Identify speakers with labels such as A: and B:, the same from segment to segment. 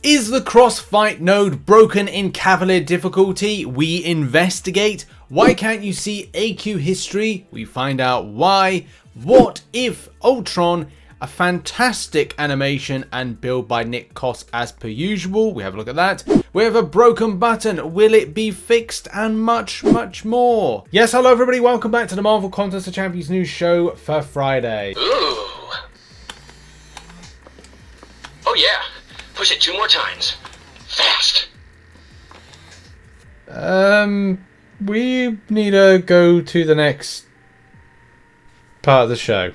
A: Is the crossfight node broken in Cavalier difficulty? We investigate. Why can't you see AQ history? We find out why. What if Ultron? A fantastic animation and build by Coss as per usual. We have a look at that. We have a broken button. Will it be fixed? And much, much more. Yes, hello everybody. Welcome back to the Marvel Contest of Champions news show for Friday.
B: Ooh. Oh yeah. Push it 2 more times. Fast.
A: We need to go to the next part of the show.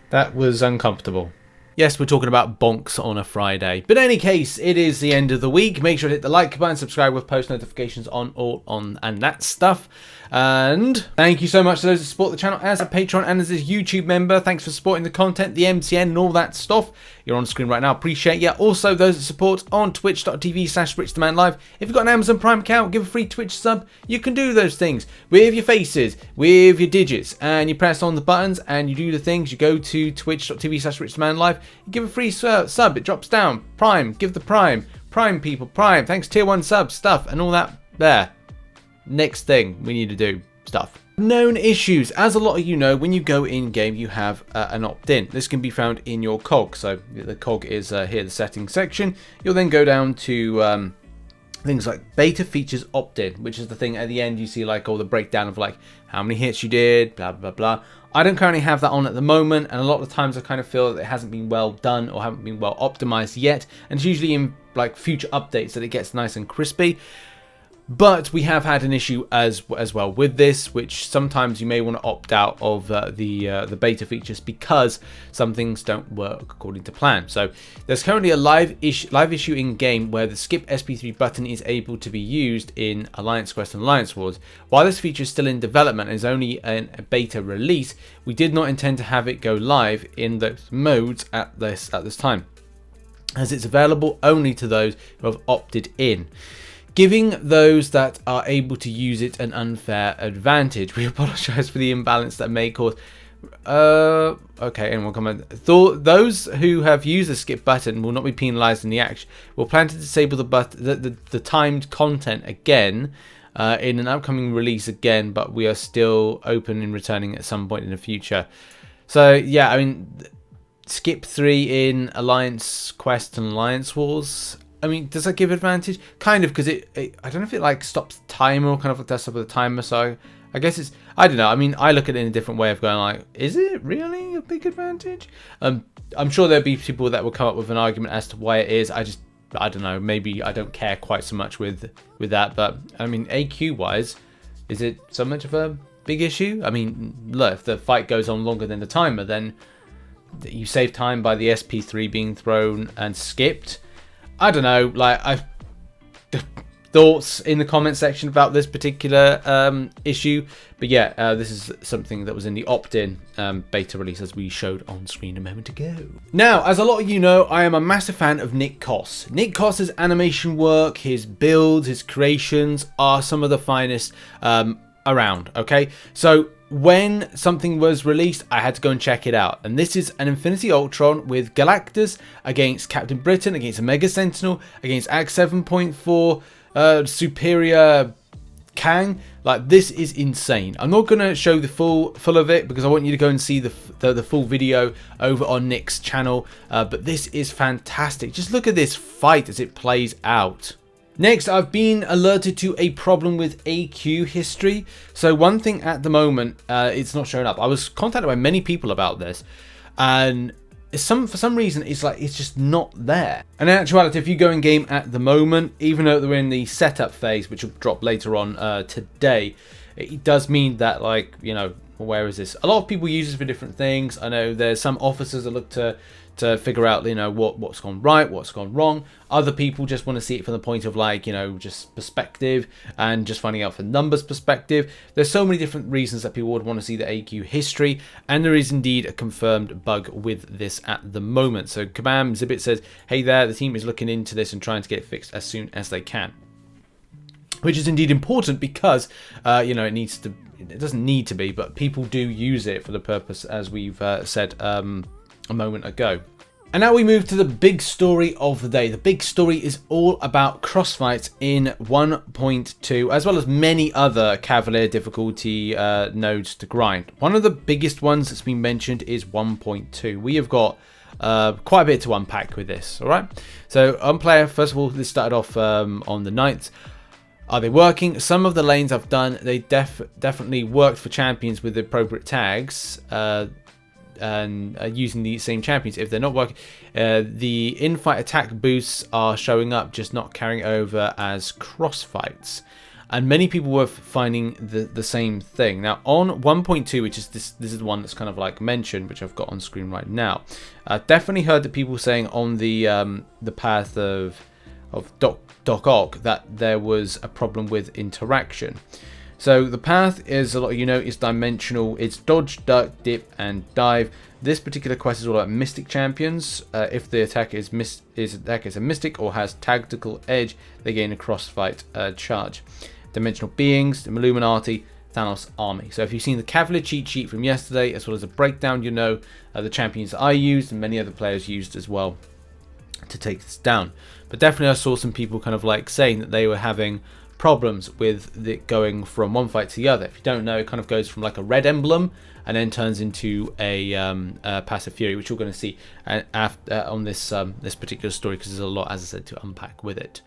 A: That was uncomfortable. Yes, we're talking about bonks on a Friday. But in any case, it is the end of the week. Make sure to hit the like button, subscribe with post notifications on and that stuff. And thank you so much to those who support the channel as a Patreon and as a YouTube member. Thanks for supporting the content, the MCN and all that stuff. You're on screen right now. Appreciate you. Also, those that support on twitch.tv/RichTheMan live. If you've got an Amazon Prime account, give a free Twitch sub. You can do those things with your faces, with your digits, and you press on the buttons and you do the things. You go to twitch.tv/RichTheMan live. You give a free sub. It drops down. Prime. Give the Prime. Prime people. Prime. Thanks tier 1 sub stuff and all that there. Next thing we need to do stuff. Known issues. As a lot of you know, when you go in game, you have an opt-in. This can be found in your cog. So the cog is here, the settings section. You'll then go down to things like beta features opt-in, which is the thing at the end. You see like all the breakdown of like how many hits you did, blah blah blah. I don't currently have that on at the moment, and a lot of the times I kind of feel that it hasn't been well done or haven't been well optimized yet. And it's usually in like future updates that it gets nice and crispy. But we have had an issue as well with this, which sometimes you may want to opt out of the beta features because some things don't work according to plan. So there's currently a live issue in game where the skip SP3 button is able to be used in Alliance Quest and Alliance Wars. While this feature is still in development and is only a beta release, we did not intend to have it go live in those modes at this time, as it's available only to those who have opted in, giving those that are able to use it an unfair advantage. We apologize for the imbalance that may cause. Okay, anyone comment? Those who have used the skip button will not be penalized in the action. We'll plan to disable the timed content again in an upcoming release again, but we are still open in returning at some point in the future. So yeah, I mean, skip 3 in Alliance Quest and Alliance Wars. I mean, does that give advantage? Kind of, because I don't know if it like stops the timer or kind of like does stuff with the timer. So I guess it's, I don't know. I mean, I look at it in a different way of going like, is it really a big advantage? I'm sure there'll be people that will come up with an argument as to why it is. I don't know. Maybe I don't care quite so much with that. But I mean, AQ wise, is it so much of a big issue? I mean, look, if the fight goes on longer than the timer, then you save time by the SP3 being thrown and skipped. I don't know, like, I've thoughts in the comment section about this particular issue, but yeah, this is something that was in the opt-in beta release as we showed on screen a moment ago. Now, as a lot of you know, I am a massive fan of Coss. Coss's animation work, his builds, his creations are some of the finest around, okay? So when something was released, I had to go and check it out. And this is an Infinity Ultron with GALACTUS against Captain Britain, against Omega Sentinel, against Act 7.4, Superior Kang. Like, this is insane. I'm not going to show the full of it because I want you to go and see the full video over on Nick's channel. But this is fantastic. Just look at this fight as it plays out. Next, I've been alerted to a problem with AQ history. So one thing at the moment, it's not showing up. I was contacted by many people about this, and for some reason, it's just not there. And in actuality, if you go in game at the moment, even though we're in the setup phase, which will drop later on today, it does mean that, like, you know, where is this? A lot of people use this for different things. I know there's some officers that look to figure out, you know, what's gone right, what's gone wrong. Other people just want to see it from the point of, like, you know, just perspective and just finding out from numbers perspective. There's so many different reasons that people would want to see the AQ history, and there is indeed a confirmed bug with this at the moment. So Kabam Zibbit says, hey there, the team is looking into this and trying to get it fixed as soon as they can. Which is indeed important because, you know, it doesn't need to be, but people do use it for the purpose, as we've said a moment ago. And now we move to the big story of the day. The big story is all about crossfights in 1.2, as well as many other Cavalier difficulty nodes to grind. One of the biggest ones that's been mentioned is 1.2. We have got quite a bit to unpack with this, all right? So on player, first of all, this started off on the 9th. Are they working? Some of the lanes I've done, they definitely worked for champions with the appropriate tags. And using the same champions. If they're not working, the in-fight attack boosts are showing up, just not carrying over as crossfights. And many people were finding the same thing. Now on 1.2, which is this is the one that's kind of like mentioned, which I've got on screen right now. Definitely heard that people saying on the path of Doc Ock that there was a problem with interaction. So the path is, a lot of you know, is dimensional. It's dodge, duck, dip, and dive. This particular quest is all about mystic champions. If the attack is a mystic or has tactical edge, they gain a crossfight charge. Dimensional beings, the Illuminati, Thanos army. So if you've seen the Cavalier cheat sheet from yesterday, as well as a breakdown, you know the champions I used and many other players used as well to take this down. But definitely I saw some people kind of like saying that they were having problems with it going from one fight to the other. If you don't know, it kind of goes from like a red emblem and then turns into a passive fury, which you're going to see on this this particular story, because there's a lot, as I said, to unpack with it.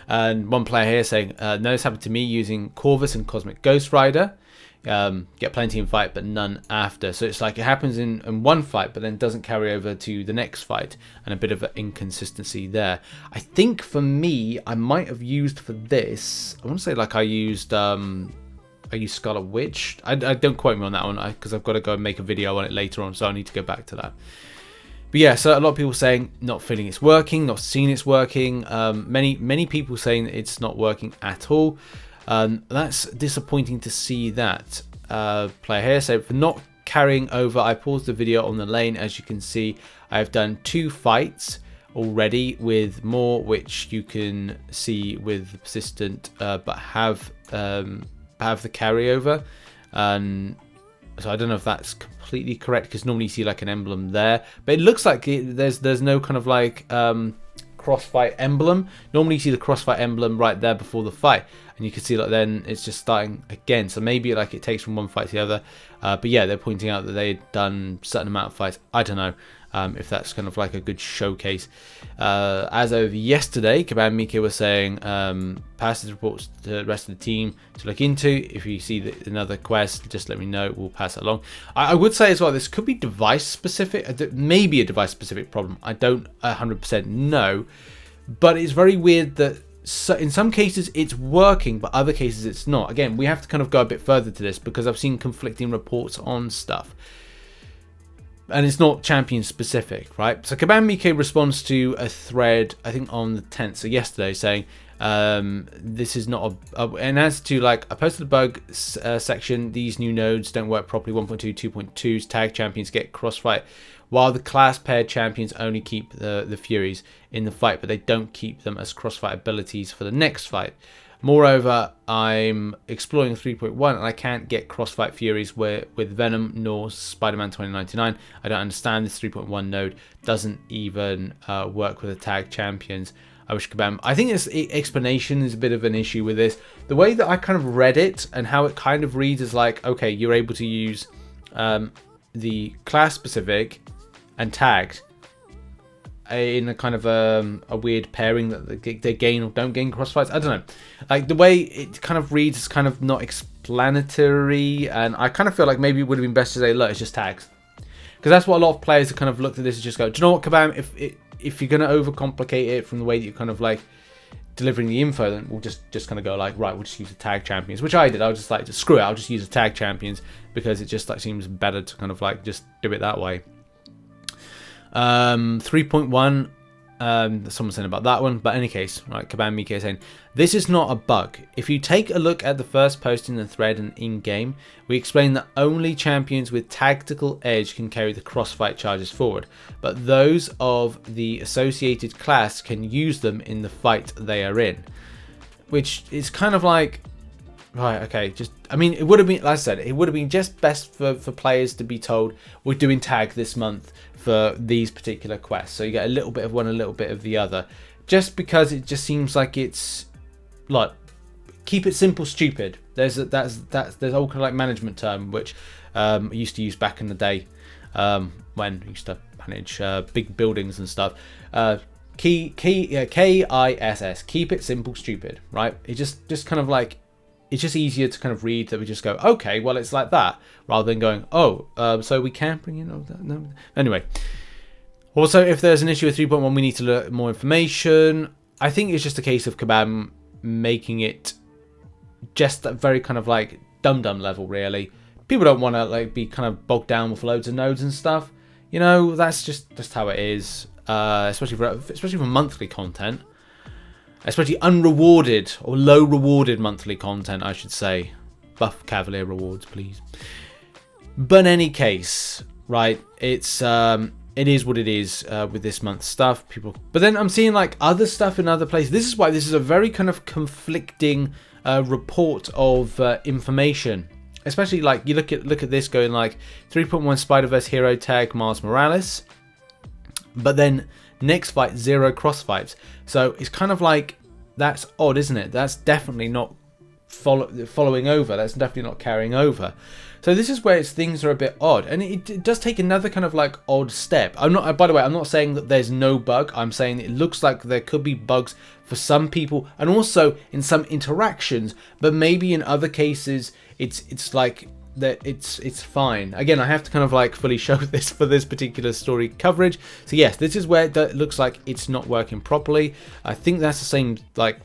A: And one player here saying, no, this happened to me using Corvus and Cosmic Ghost Rider. Get plenty in fight but none after. So it's like it happens in one fight but then doesn't carry over to the next fight, and a bit of an inconsistency there. I think for me, I might have used for this, I want to say like I used Scarlet Witch. I don't quote me on that one because I've got to go and make a video on it later on, so I need to go back to that. But yeah, so a lot of people saying not feeling it's working, not seeing it's working. Many people saying it's not working at all. That's disappointing to see that. Player here, so for not carrying over, I paused the video on the lane. As you can see, I've done 2 fights already with more, which you can see with the persistent, but have the carryover. So I don't know if that's completely correct, because normally you see like an emblem there, but it looks like there's no kind of like crossfight emblem. Normally you see the crossfight emblem right there before the fight, and you can see like then it's just starting again. So maybe like it takes from one fight to the other. But yeah, they're pointing out that they'd done a certain amount of fights. I don't know if that's kind of like a good showcase. As of yesterday, Kabam Mika was saying passes reports to the rest of the team to look into. If you see another quest, just let me know. We'll pass it along. I would say as well, this could be device specific, maybe a device specific problem. I don't 100% know, but it's very weird that in some cases it's working, but other cases it's not. Again, we have to kind of go a bit further to this, because I've seen conflicting reports on stuff. And it's not champion specific, right? So Kabam Mika responds to a thread, I think on the 10th, so yesterday, saying this is not and as to like, I posted a bug section, these new nodes don't work properly. 1.2, 2.2's tag champions get crossfight, while the class paired champions only keep the Furies in the fight, but they don't keep them as crossfight abilities for the next fight. Moreover, I'm exploring 3.1 and I can't get crossfight Furies with Venom nor Spider-Man 2099. I don't understand this 3.1 node doesn't even work with the tag champions. I wish Kabam. I think this explanation is a bit of an issue with this. The way that I kind of read it and how it kind of reads is like, okay, you're able to use the class specific and tagged in a kind of a weird pairing that they gain or don't gain crossfights. I don't know. Like the way it kind of reads is kind of not explanatory, and I kind of feel like maybe it would have been best to say, look, it's just tags, because that's what a lot of players have kind of looked at this and just go, do you know what, Kabam? If you're going to overcomplicate it from the way that you're kind of like delivering the info, then we'll just kind of go like, right, we'll just use the tag champions, which I did. I was just like, screw it, I'll just use the tag champions, because it just like seems better to kind of like just do it that way. 3.1, someone saying about that one, but in any case, right, Kabam Mika saying this is not a bug. If you take a look at the first post in the thread and in-game, we explain that only champions with tactical edge can carry the crossfight charges forward, but those of the associated class can use them in the fight they are in. Which is kind of like, Right, okay, just, I mean, it would have been, like I said, it would have been just best for players to be told, we're doing tag this month for these particular quests. So you get a little bit of one, a little bit of the other. Just because it just seems like it's, like, keep it simple, stupid. There's there's all kind of like management term, which I used to use back in the day when I used to manage big buildings and stuff. KISS, keep it simple, stupid, right? It just kind of like, it's just easier to kind of read that we just go, okay, well, it's like that, rather than going, oh, so we can't bring in all that. No. Anyway, also, if there's an issue with 3.1, we need to learn more information. I think it's just a case of Kabam making it just that very kind of like dum-dum level, really. People don't want to like be kind of bogged down with loads of nodes and stuff. You know, that's just how it is, especially for monthly content. Especially unrewarded or low rewarded monthly content, I should say. Buff Cavalier rewards, please. But in any case, right, it is what it is with this month's stuff. But then I'm seeing like other stuff in other places. This is why this is a very kind of conflicting report of information. Especially like you look at this going like 3.1 Spider-Verse hero tag Miles Morales, but then next fight 0 cross fights. So it's kind of like, that's odd, isn't it? That's definitely not following over. That's definitely not carrying over. So this is where things are a bit odd, and it does take another kind of like odd step. By the way, I'm not saying that there's no bug. I'm saying it looks like there could be bugs for some people, and also in some interactions. But maybe in other cases, it's like that it's fine. Again, I have to kind of like fully show this for this particular story coverage. So yes, this is where it looks like it's not working properly. I think that's the same, like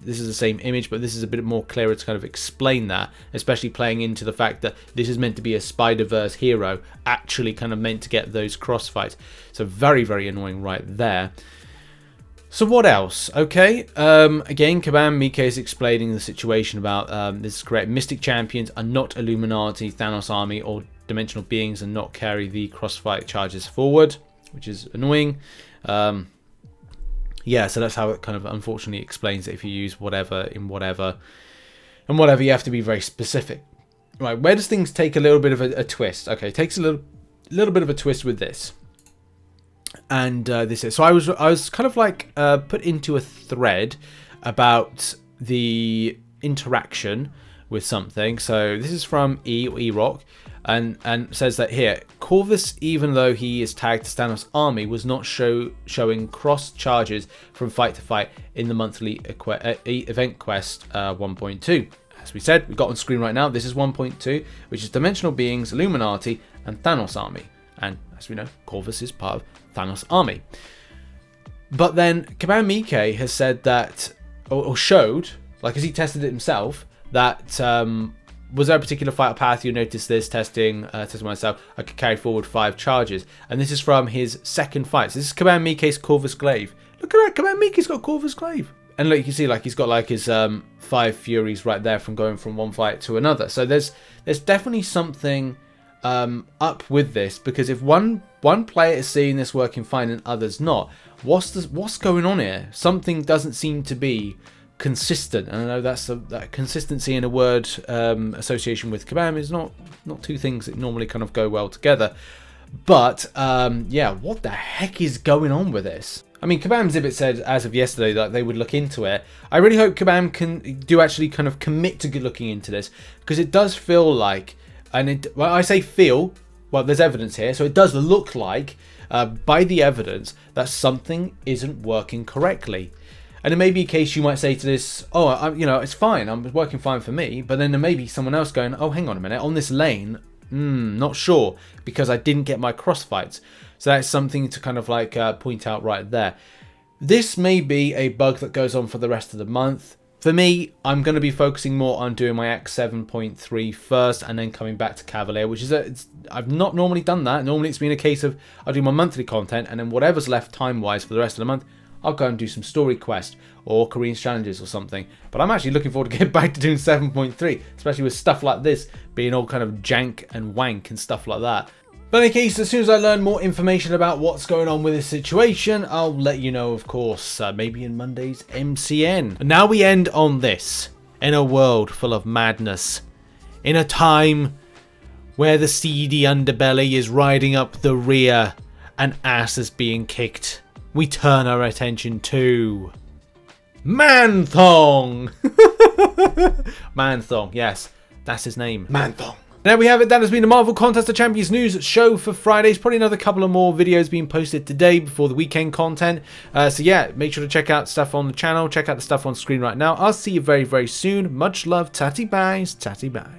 A: this is the same image, but this is a bit more clearer to kind of explain that, especially playing into the fact that this is meant to be a Spider-Verse hero, actually kind of meant to get those crossfights. So very, very annoying right there. So what else? Okay, again, Kabam Mike is explaining the situation about, this is correct, Mystic Champions are not Illuminati, Thanos Army, or Dimensional Beings, and not carry the crossfight charges forward, which is annoying. Yeah, so that's how it kind of unfortunately explains it if you use whatever in whatever. And whatever, you have to be very specific. Right, where does things take a little bit of a twist? Okay, it takes a little bit of a twist with this. And this is, so I was kind of like put into a thread about the interaction with something. So this is from E-Rock, and says that here, Corvus, even though he is tagged to Thanos Army, was not showing cross charges from fight to fight in the monthly event quest 1.2. As we said, we got on screen right now, this is 1.2, which is Dimensional Beings, Illuminati, and Thanos Army. And as we know, Corvus is part of Thanos Army. But then Kabam Mike has said that, or showed, like as he tested it himself, that was there a particular fight or path you noticed this testing myself, I could carry forward 5 charges. And this is from his second fight. So this is Kabam Mike's Corvus Glaive. Look at that, Kabam Mike's got Corvus Glaive. And look, you can see like he's got like his 5 Furies right there from going from one fight to another. So there's definitely something up with this, because if one player is seeing this working fine and others not, what's going on here? Something doesn't seem to be consistent, and I know that consistency in a word association with Kabam is not two things that normally kind of go well together. But yeah, what the heck is going on with this? I mean, Kabam Zibbit said as of yesterday that they would look into it. I really hope Kabam can actually kind of commit to looking into this, because it does feel like, well, I say feel, well, there's evidence here, so it does look like, by the evidence, that something isn't working correctly. And it may be a case you might say to this, oh, you know, it's fine, I'm working fine for me, but then there may be someone else going, oh, hang on a minute, on this lane, not sure, because I didn't get my crossfights. So that's something to kind of like point out right there. This may be a bug that goes on for the rest of the month. For me, I'm going to be focusing more on doing my Act 7.3 first, and then coming back to Cavalier, which is I've not normally done that. Normally it's been a case of I'll do my monthly content, and then whatever's left time-wise for the rest of the month, I'll go and do some story quest or Korean challenges or something. But I'm actually looking forward to getting back to doing 7.3, especially with stuff like this being all kind of jank and wank and stuff like that. But in any case, as soon as I learn more information about what's going on with this situation, I'll let you know, of course, maybe in Monday's MCN. And now we end on this. In a world full of madness. In a time where the seedy underbelly is riding up the rear and ass is being kicked, we turn our attention to Thong. Thong, yes, that's his name. Thong. There we have it. That has been the Marvel Contest of Champions news show for Fridays. Probably another couple of more videos being posted today before the weekend content. So yeah, make sure to check out stuff on the channel. Check out the stuff on screen right now. I'll see you very, very soon. Much love. Tatty byes. Tatty bye.